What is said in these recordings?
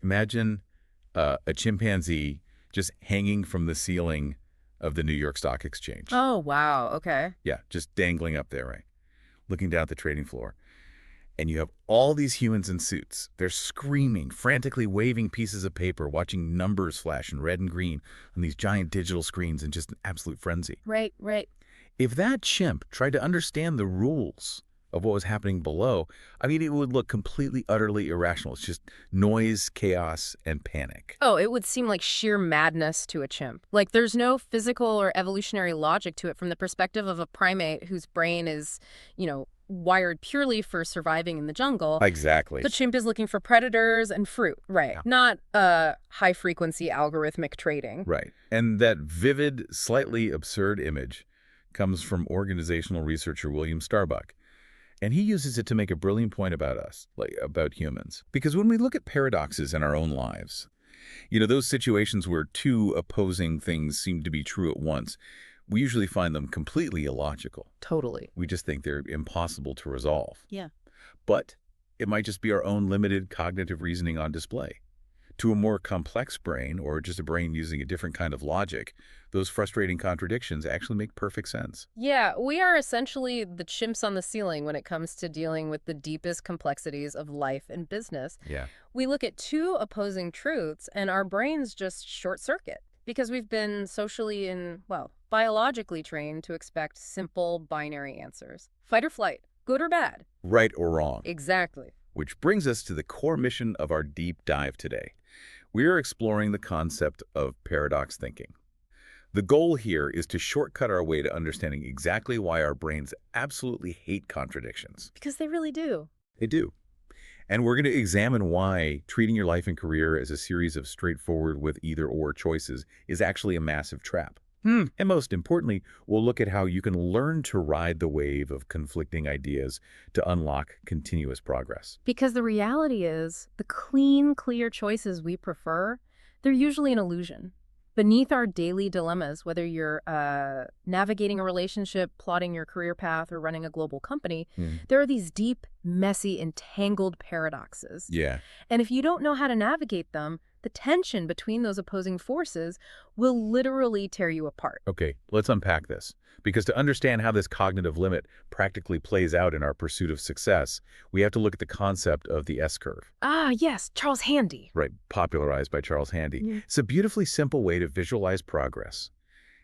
Imagine a chimpanzee just hanging from the ceiling of the New York Stock Exchange. Oh, wow. Okay. Yeah, just dangling up there, right? Looking down at the trading floor. And you have all these humans in suits. They're screaming, frantically waving pieces of paper, watching numbers flash in red and green on these giant digital screens in just an absolute frenzy. Right, right. If that chimp tried to understand the rules of what was happening below, I mean, it would look completely, utterly irrational. It's just noise, chaos, and panic. Oh, it would seem like sheer madness to a chimp. Like there's no physical or evolutionary logic to it from the perspective of a primate whose brain is, wired purely for surviving in the jungle. Exactly. The chimp is looking for predators and fruit, right? Yeah. Not high-frequency algorithmic trading. Right. And that vivid, slightly absurd image comes from organizational researcher William Starbuck. And he uses it to make a brilliant point about us, like about humans. Because when we look at paradoxes in our own lives, those situations where two opposing things seem to be true at once, we usually find them completely illogical. Totally. We just think they're impossible to resolve. Yeah. But it might just be our own limited cognitive reasoning on display. To a more complex brain, or just a brain using a different kind of logic, those frustrating contradictions actually make perfect sense. Yeah, we are essentially the chimps on the ceiling when it comes to dealing with the deepest complexities of life and business. Yeah. We look at two opposing truths and our brains just short circuit because we've been socially and, biologically trained to expect simple binary answers. Fight or flight, good or bad. Right or wrong. Exactly. Which brings us to the core mission of our deep dive today. We are exploring the concept of paradox thinking. The goal here is to shortcut our way to understanding exactly why our brains absolutely hate contradictions. Because they really do. They do. And we're going to examine why treating your life and career as a series of straightforward with either-or choices is actually a massive trap. And most importantly, we'll look at how you can learn to ride the wave of conflicting ideas to unlock continuous progress. Because the reality is, the clean, clear choices we prefer, they're usually an illusion. Beneath our daily dilemmas, whether you're navigating a relationship, plotting your career path, or running a global company, there are these deep, messy, entangled paradoxes. Yeah. And if you don't know how to navigate them, the tension between those opposing forces will literally tear you apart. Okay, let's unpack this. Because to understand how this cognitive limit practically plays out in our pursuit of success, we have to look at the concept of the S-curve. Ah, yes, Charles Handy. Right, popularized by Charles Handy. Yeah. It's a beautifully simple way to visualize progress.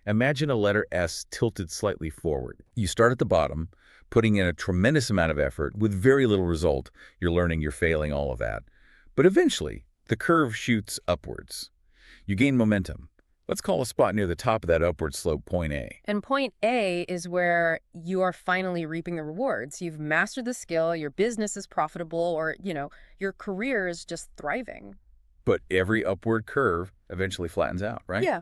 Imagine a letter S tilted slightly forward. You start at the bottom, putting in a tremendous amount of effort with very little result. You're learning, you're failing, all of that. But eventually, the curve shoots upwards. You gain momentum. Let's call a spot near the top of that upward slope point A. And point A is where you are finally reaping the rewards. You've mastered the skill, your business is profitable, or, your career is just thriving. But every upward curve eventually flattens out, right? Yeah.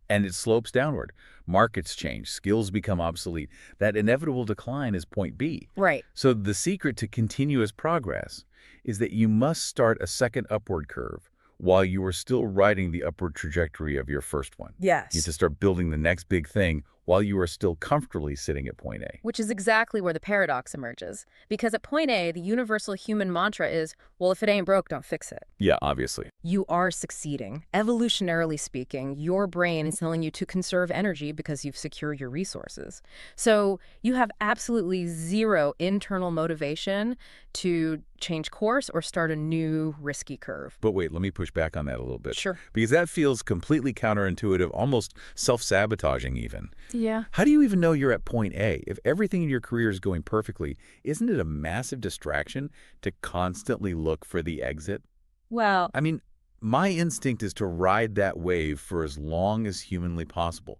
And it slopes downward. Markets change, skills become obsolete. That inevitable decline is point B. Right. So the secret to continuous progress is that you must start a second upward curve while you are still riding the upward trajectory of your first one. Yes. You have to start building the next big thing while you are still comfortably sitting at point A. Which is exactly where the paradox emerges. Because at point A, the universal human mantra is, well, if it ain't broke, don't fix it. Yeah, obviously. You are succeeding. Evolutionarily speaking, your brain is telling you to conserve energy because you've secured your resources. So you have absolutely zero internal motivation to change course or start a new risky curve. But wait, let me push back on that a little bit. Sure. Because that feels completely counterintuitive, almost self-sabotaging even. Yeah. How do you even know you're at point A? If everything in your career is going perfectly, isn't it a massive distraction to constantly look for the exit? Well, I mean, my instinct is to ride that wave for as long as humanly possible.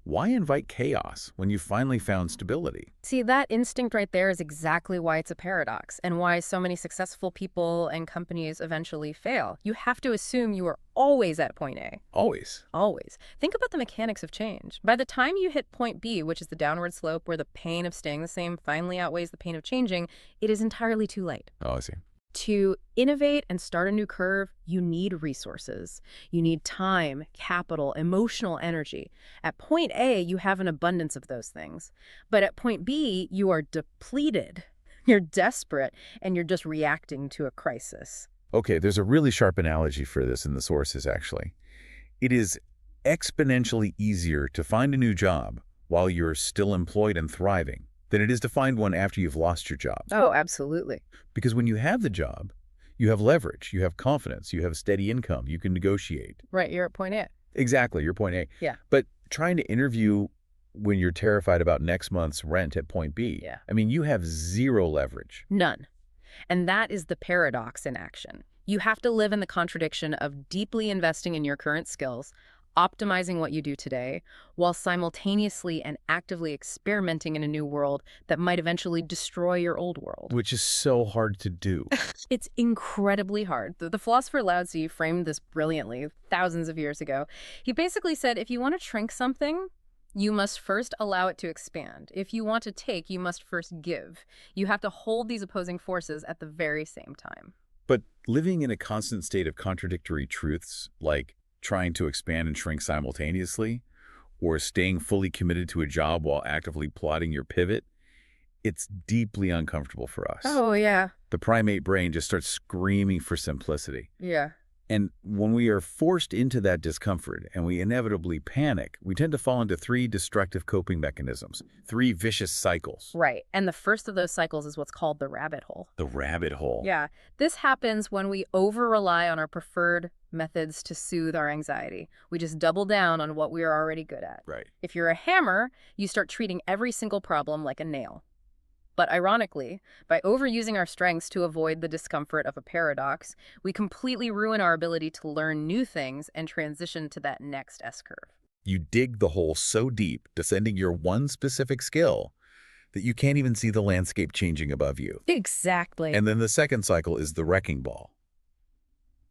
Why invite chaos when you finally found stability? see, that instinct right there is exactly why it's a paradox and why so many successful people and companies eventually fail. You have to assume you are always at point A. Always. Always. Think about the mechanics of change. By the time you hit point B, which is the downward slope where the pain of staying the same finally outweighs the pain of changing, it is entirely too late. Oh, I see. To innovate and start a new curve, you need resources. You need time, capital, emotional energy. At point A, you have an abundance of those things. But at point B, you are depleted. You're desperate, and you're just reacting to a crisis. Okay, there's a really sharp analogy for this in the sources, actually. It is exponentially easier to find a new job while you're still employed and thriving than it is to find one after you've lost your job. Oh, absolutely. Because when you have the job, you have leverage, you have confidence, you have steady income, you can negotiate. Right, you're at point A. Exactly, your point A. Yeah. But trying to interview when you're terrified about next month's rent at point B, Yeah. I mean, you have zero leverage. None. And that is the paradox in action. You have to live in the contradiction of deeply investing in your current skills, optimizing what you do today, while simultaneously and actively experimenting in a new world that might eventually destroy your old world. Which is so hard to do. It's incredibly hard. The philosopher Lao Tzu framed this brilliantly thousands of years ago. He basically said, if you want to shrink something, you must first allow it to expand. If you want to take, you must first give. You have to hold these opposing forces at the very same time. But living in a constant state of contradictory truths, like trying to expand and shrink simultaneously, or staying fully committed to a job while actively plotting your pivot, it's deeply uncomfortable for us. Oh, yeah. The primate brain just starts screaming for simplicity. Yeah. And when we are forced into that discomfort and we inevitably panic, we tend to fall into three destructive coping mechanisms, three vicious cycles. Right. And the first of those cycles is what's called the rabbit hole. The rabbit hole. Yeah. This happens when we over-rely on our preferred methods to soothe our anxiety. We just double down on what we are already good at. Right. If you're a hammer, you start treating every single problem like a nail. But ironically, by overusing our strengths to avoid the discomfort of a paradox, we completely ruin our ability to learn new things and transition to that next S-curve. You dig the hole so deep, descending your one specific skill, that you can't even see the landscape changing above you. Exactly. And then the second cycle is the wrecking ball,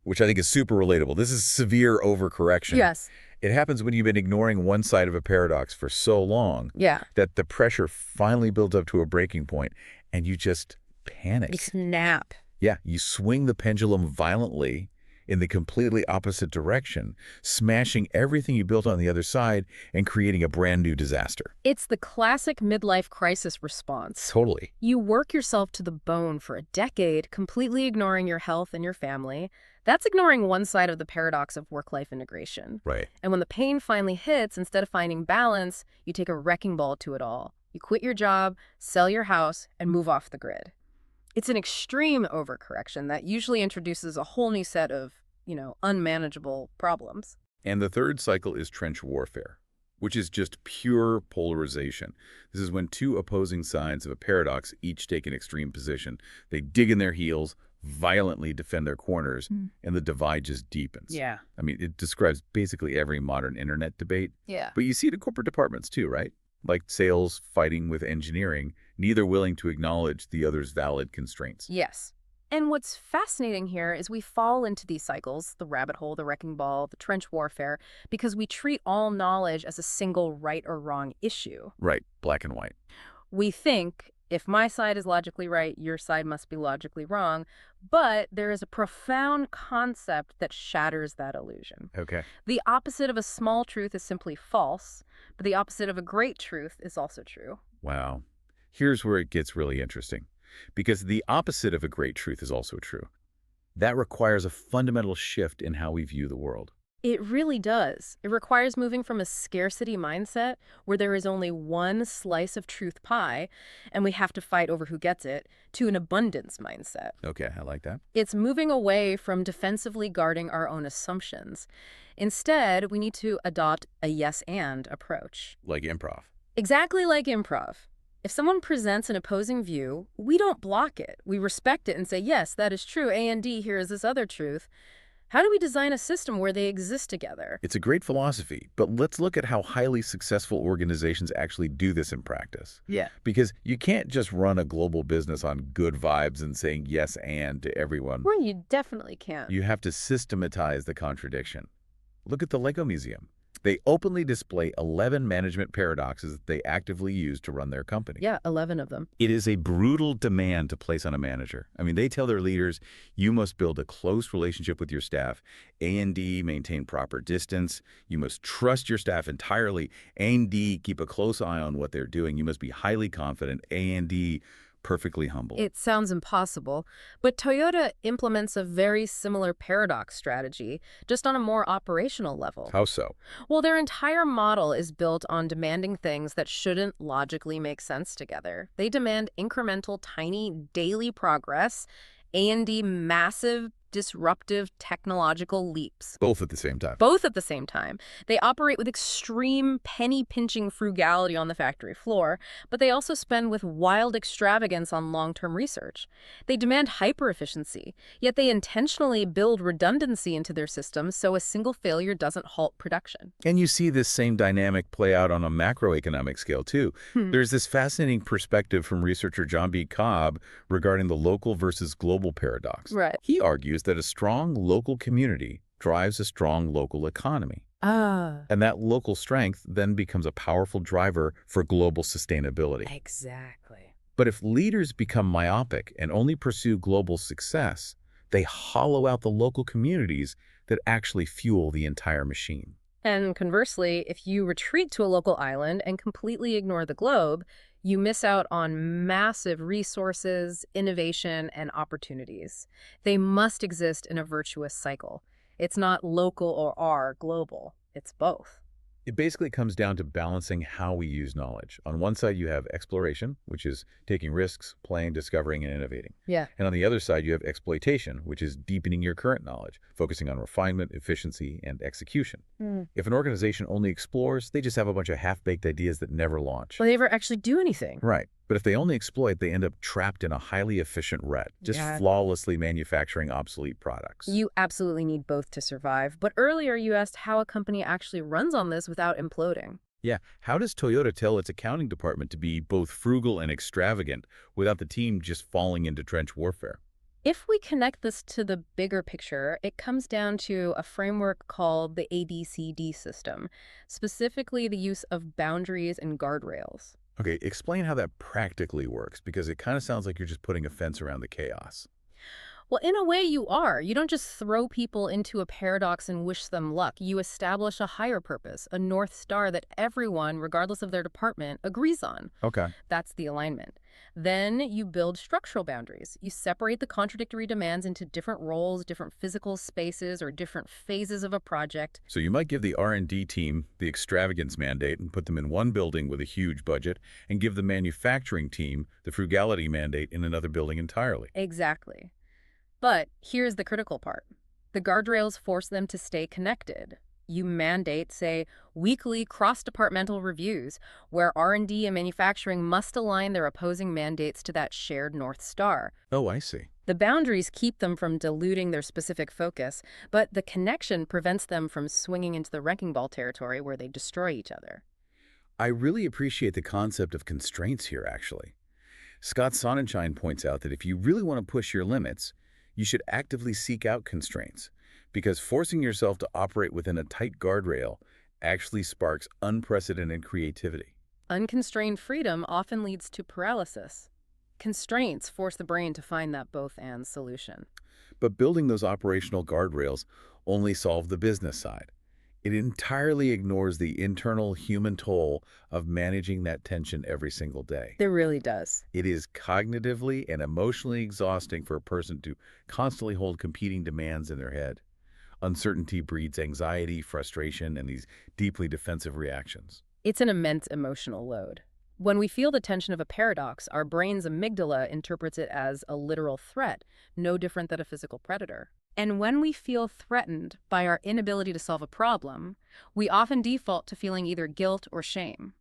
which I think is super relatable. This is severe overcorrection. Yes. It happens when you've been ignoring one side of a paradox for so long Yeah. that the pressure finally builds up to a breaking point and you just panic. You snap. Yeah, you swing the pendulum violently in the completely opposite direction, smashing everything you built on the other side and creating a brand new disaster. It's the classic midlife crisis response. Totally. You work yourself to the bone for a decade, completely ignoring your health and your family. That's ignoring one side of the paradox of work-life integration. Right. And when the pain finally hits, instead of finding balance, you take a wrecking ball to it all. You quit your job, sell your house, and move off the grid. It's an extreme overcorrection that usually introduces a whole new set of, unmanageable problems. And the third cycle is trench warfare, which is just pure polarization. This is when two opposing sides of a paradox each take an extreme position. They dig in their heels, violently defend their corners, and the divide just deepens. Yeah. I mean, it describes basically every modern internet debate. Yeah. But you see it in corporate departments too, right? Like sales fighting with engineering, neither willing to acknowledge the other's valid constraints. Yes. And what's fascinating here is we fall into these cycles, the rabbit hole, the wrecking ball, the trench warfare, because we treat all knowledge as a single right or wrong issue. Right, black and white. We think, if my side is logically right, your side must be logically wrong. But there is a profound concept that shatters that illusion. Okay. The opposite of a small truth is simply false, but the opposite of a great truth is also true. Wow. Here's where it gets really interesting. Because the opposite of a great truth is also true. That requires a fundamental shift in how we view the world. It really does. It requires moving from a scarcity mindset, where there is only one slice of truth pie, and we have to fight over who gets it, to an abundance mindset. Okay, I like that. It's moving away from defensively guarding our own assumptions. Instead, we need to adopt a yes-and approach. Like improv. Exactly like improv. If someone presents an opposing view, we don't block it. We respect it and say, yes, that is true. A and D, here is this other truth. How do we design a system where they exist together? It's a great philosophy, but let's look at how highly successful organizations actually do this in practice. Yeah. Because you can't just run a global business on good vibes and saying yes and to everyone. Well, you definitely can't. You have to systematize the contradiction. Look at the Lego Museum. They openly display 11 management paradoxes that they actively use to run their company. Yeah, 11 of them. It is a brutal demand to place on a manager. I mean, they tell their leaders, you must build a close relationship with your staff. A&D, maintain proper distance. You must trust your staff entirely. A&D, keep a close eye on what they're doing. You must be highly confident. A&D, perfectly humble. It sounds impossible, but Toyota implements a very similar paradox strategy, just on a more operational level. How so? Well, their entire model is built on demanding things that shouldn't logically make sense together. They demand incremental, tiny, daily progress and massive, disruptive technological leaps. Both at the same time. Both at the same time. They operate with extreme penny-pinching frugality on the factory floor, but they also spend with wild extravagance on long-term research. They demand hyper-efficiency, yet they intentionally build redundancy into their systems so a single failure doesn't halt production. And you see this same dynamic play out on a macroeconomic scale, too. There's this fascinating perspective from researcher John B. Cobb regarding the local versus global paradox. Right. He argues that a strong local community drives a strong local economy. And that local strength then becomes a powerful driver for global sustainability. Exactly. But if leaders become myopic and only pursue global success, they hollow out the local communities that actually fuel the entire machine. And conversely, if you retreat to a local island and completely ignore the globe, you miss out on massive resources, innovation, and opportunities. They must exist in a virtuous cycle. It's not local or global. It's both. It basically comes down to balancing how we use knowledge. On one side, you have exploration, which is taking risks, playing, discovering, and innovating. Yeah. And on the other side, you have exploitation, which is deepening your current knowledge, focusing on refinement, efficiency, and execution. If an organization only explores, they just have a bunch of half-baked ideas that never launch. Will they ever actually do anything? Right. But if they only exploit, they end up trapped in a highly efficient rut, just flawlessly manufacturing obsolete products. You absolutely need both to survive. But earlier you asked how a company actually runs on this without imploding. Yeah. How does Toyota tell its accounting department to be both frugal and extravagant without the team just falling into trench warfare? If we connect this to the bigger picture, it comes down to a framework called the ABCD system, specifically the use of boundaries and guardrails. Okay, explain how that practically works, because it kind of sounds like you're just putting a fence around the chaos. Well, in a way you are. You don't just throw people into a paradox and wish them luck. You establish a higher purpose, a North Star that everyone, regardless of their department, agrees on. Okay. That's the alignment. Then you build structural boundaries. You separate the contradictory demands into different roles, different physical spaces, or different phases of a project. So you might give the R&D team the extravagance mandate and put them in one building with a huge budget, and give the manufacturing team the frugality mandate in another building entirely. Exactly. But here's the critical part. The guardrails force them to stay connected. You mandate, say, weekly cross-departmental reviews, where R&D and manufacturing must align their opposing mandates to that shared North Star. Oh, I see. The boundaries keep them from diluting their specific focus, but the connection prevents them from swinging into the wrecking ball territory where they destroy each other. I really appreciate the concept of constraints here, actually. Scott Sonnenschein points out that if you really want to push your limits, you should actively seek out constraints, because forcing yourself to operate within a tight guardrail actually sparks unprecedented creativity. Unconstrained freedom often leads to paralysis. Constraints force the brain to find that both-and solution. But building those operational guardrails only solve the business side. It entirely ignores the internal human toll of managing that tension every single day. It really does. It is cognitively and emotionally exhausting for a person to constantly hold competing demands in their head. Uncertainty breeds anxiety, frustration, and these deeply defensive reactions. It's an immense emotional load. When we feel the tension of a paradox, our brain's amygdala interprets it as a literal threat, no different than a physical predator. And when we feel threatened by our inability to solve a problem, we often default to feeling either guilt or shame.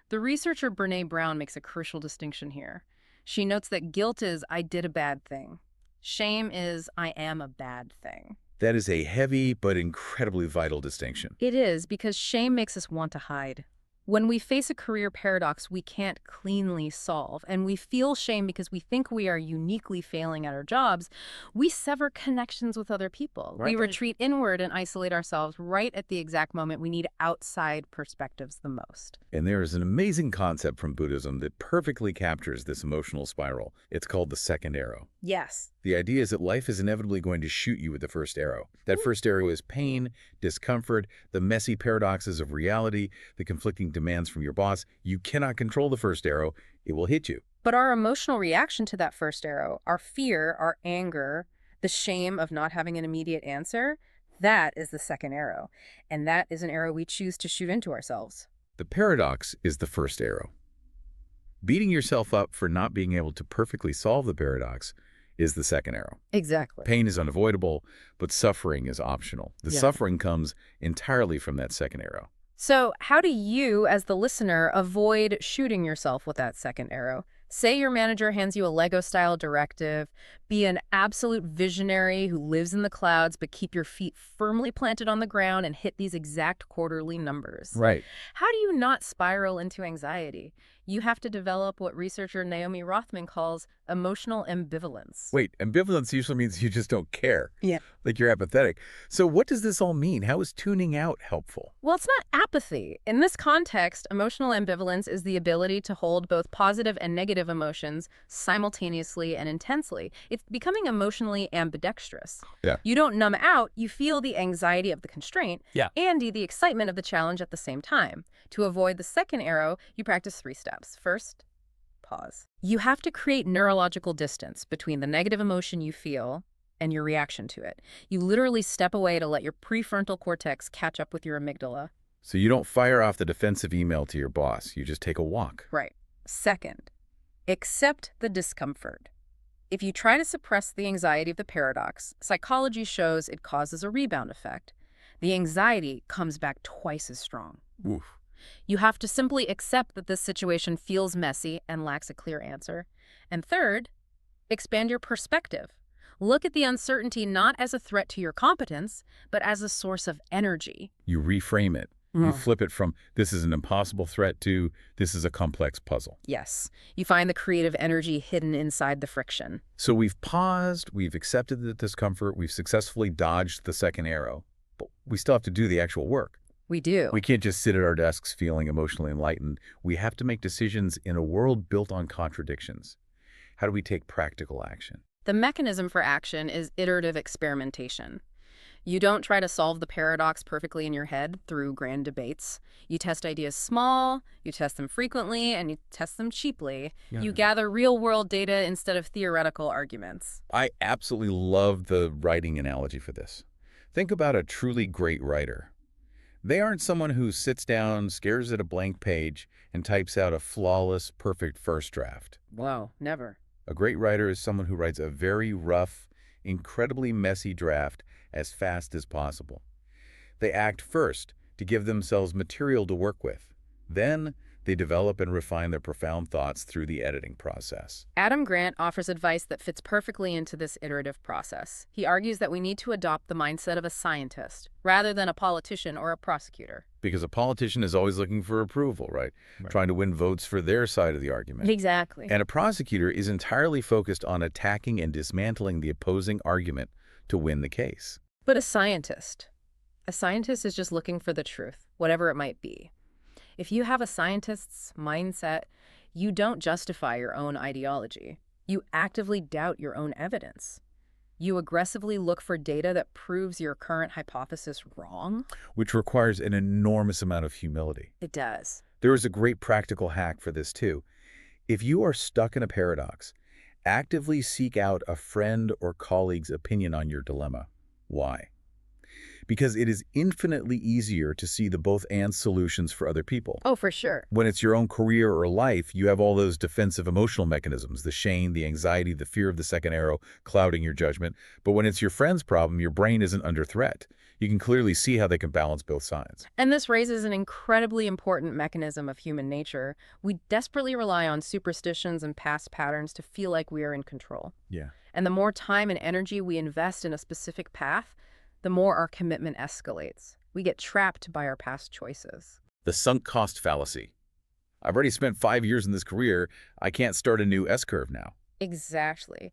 The researcher Brené Brown makes a crucial distinction here. She notes that guilt is, I did a bad thing. Shame is, I am a bad thing. That is a heavy but incredibly vital distinction. It is, because shame makes us want to hide. When we face a career paradox we can't cleanly solve, and we feel shame because we think we are uniquely failing at our jobs, we sever connections with other people. Right. We retreat inward and isolate ourselves right at the exact moment we need outside perspectives the most. And there is an amazing concept from Buddhism that perfectly captures this emotional spiral. It's called the second arrow. Yes. The idea is that life is inevitably going to shoot you with the first arrow. That first arrow is pain, discomfort, the messy paradoxes of reality, the conflicting demands from your boss. You cannot control the first arrow. It will hit you. But our emotional reaction to that first arrow, our fear, our anger, the shame of not having an immediate answer, that is the second arrow. And that is an arrow we choose to shoot into ourselves. The paradox is the first arrow. Beating yourself up for not being able to perfectly solve the paradox is the second arrow. Exactly. Pain is unavoidable, but suffering is optional. The Yeah. suffering comes entirely from that second arrow. So how do you, as the listener, avoid shooting yourself with that second arrow? Say your manager hands you a Lego-style directive. Be an absolute visionary who lives in the clouds, but keep your feet firmly planted on the ground and hit these exact quarterly numbers. Right. How do you not spiral into anxiety? You have to develop what researcher Naomi Rothman calls emotional ambivalence. Wait, ambivalence usually means you just don't care. Yeah. Like you're apathetic. So what does this all mean? How is tuning out helpful? Well, it's not apathy. In this context, emotional ambivalence is the ability to hold both positive and negative emotions simultaneously and intensely. It's becoming emotionally ambidextrous. Yeah. You don't numb out, you feel the anxiety of the constraint and the excitement of the challenge at the same time. To avoid the second arrow, you practice 3 steps. First, pause. You have to create neurological distance between the negative emotion you feel and your reaction to it. You literally step away to let your prefrontal cortex catch up with your amygdala. So you don't fire off the defensive email to your boss. You just take a walk. Right. Second, accept the discomfort. If you try to suppress the anxiety of the paradox, psychology shows it causes a rebound effect. The anxiety comes back twice as strong. Oof. You have to simply accept that this situation feels messy and lacks a clear answer. And third, expand your perspective. Look at the uncertainty not as a threat to your competence, but as a source of energy. You reframe it. You flip it from this is an impossible threat to this is a complex puzzle. Yes, you find the creative energy hidden inside the friction. So we've paused, we've accepted the discomfort, we've successfully dodged the second arrow, but we still have to do the actual work. We do. We can't just sit at our desks feeling emotionally enlightened. We have to make decisions in a world built on contradictions. How do we take practical action? The mechanism for action is iterative experimentation. You don't try to solve the paradox perfectly in your head through grand debates. You test ideas small, you test them frequently, and you test them cheaply. You gather real-world data instead of theoretical arguments. I absolutely love the writing analogy for this. Think about a truly great writer. They aren't someone who sits down, stares at a blank page, and types out a flawless, perfect first draft. Whoa, never. A great writer is someone who writes a very rough, incredibly messy draft as fast as possible. They act first to give themselves material to work with. Then, they develop and refine their profound thoughts through the editing process. Adam Grant offers advice that fits perfectly into this iterative process. He argues that we need to adopt the mindset of a scientist, rather than a politician or a prosecutor. Because a politician is always looking for approval, right? Trying to win votes for their side of the argument. Exactly. And a prosecutor is entirely focused on attacking and dismantling the opposing argument to win the case. But a scientist is just looking for the truth, whatever it might be. If you have a scientist's mindset, you don't justify your own ideology. You actively doubt your own evidence. You aggressively look for data that proves your current hypothesis wrong. Which requires an enormous amount of humility. It does. There is a great practical hack for this too. If you are stuck in a paradox, actively seek out a friend or colleague's opinion on your dilemma. Why? Because it is infinitely easier to see the both-and solutions for other people. Oh, for sure. When it's your own career or life, you have all those defensive emotional mechanisms, the shame, the anxiety, the fear of the second arrow clouding your judgment. But when it's your friend's problem, your brain isn't under threat. You can clearly see how they can balance both sides. And this raises an incredibly important mechanism of human nature. We desperately rely on superstitions and past patterns to feel like we are in control. Yeah. And the more time and energy we invest in a specific path, the more our commitment escalates. We get trapped by our past choices. The sunk cost fallacy. I've already spent 5 years in this career. I can't start a new S-curve now. Exactly.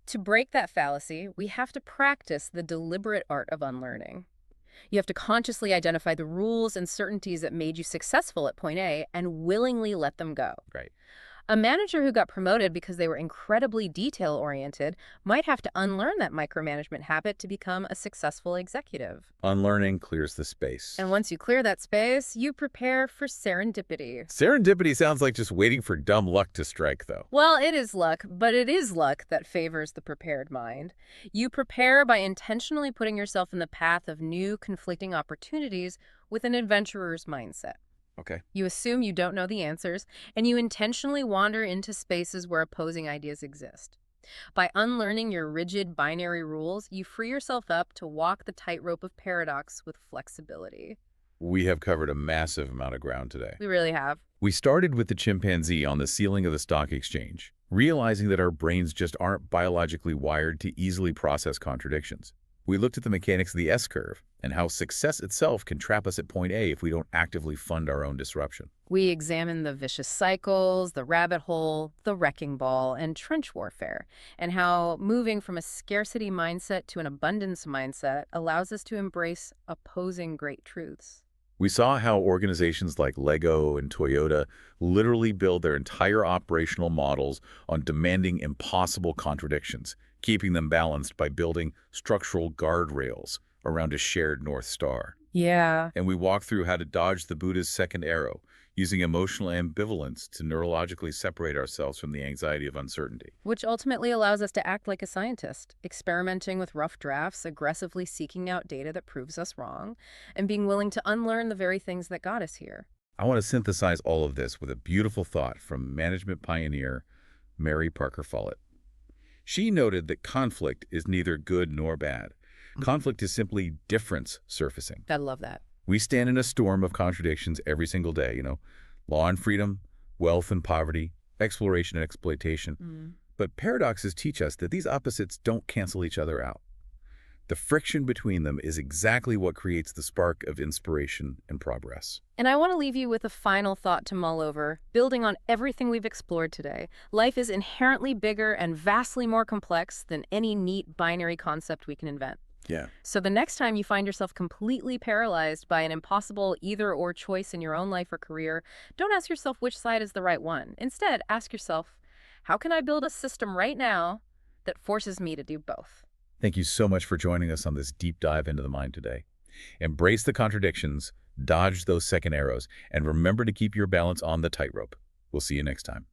To break that fallacy, we have to practice the deliberate art of unlearning. You have to consciously identify the rules and certainties that made you successful at point A and willingly let them go. Right. A manager who got promoted because they were incredibly detail-oriented might have to unlearn that micromanagement habit to become a successful executive. Unlearning clears the space. And once you clear that space, you prepare for serendipity. Serendipity sounds like just waiting for dumb luck to strike, though. Well, it is luck, but it is luck that favors the prepared mind. You prepare by intentionally putting yourself in the path of new, conflicting opportunities with an adventurer's mindset. Okay. You assume you don't know the answers, and you intentionally wander into spaces where opposing ideas exist. By unlearning your rigid binary rules, you free yourself up to walk the tightrope of paradox with flexibility. We have covered a massive amount of ground today. We really have. We started with the chimpanzee on the ceiling of the stock exchange, realizing that our brains just aren't biologically wired to easily process contradictions. We looked at the mechanics of the S-curve and how success itself can trap us at point A if we don't actively fund our own disruption. We examine the vicious cycles, the rabbit hole, the wrecking ball, and trench warfare, and how moving from a scarcity mindset to an abundance mindset allows us to embrace opposing great truths. We saw how organizations like Lego and Toyota literally build their entire operational models on demanding impossible contradictions, keeping them balanced by building structural guardrails around a shared North Star. Yeah. And we walked through how to dodge the Buddha's second arrow, using emotional ambivalence to neurologically separate ourselves from the anxiety of uncertainty. Which ultimately allows us to act like a scientist, experimenting with rough drafts, aggressively seeking out data that proves us wrong, and being willing to unlearn the very things that got us here. I want to synthesize all of this with a beautiful thought from management pioneer Mary Parker Follett. She noted that conflict is neither good nor bad. Conflict is simply difference surfacing. I love that. We stand in a storm of contradictions every single day, law and freedom, wealth and poverty, exploration and exploitation. But paradoxes teach us that these opposites don't cancel each other out. The friction between them is exactly what creates the spark of inspiration and progress. And I want to leave you with a final thought to mull over. Building on everything we've explored today, life is inherently bigger and vastly more complex than any neat binary concept we can invent. Yeah. So the next time you find yourself completely paralyzed by an impossible either-or choice in your own life or career, don't ask yourself which side is the right one. Instead, ask yourself, how can I build a system right now that forces me to do both? Thank you so much for joining us on this deep dive into the mind today. Embrace the contradictions, dodge those second arrows, and remember to keep your balance on the tightrope. We'll see you next time.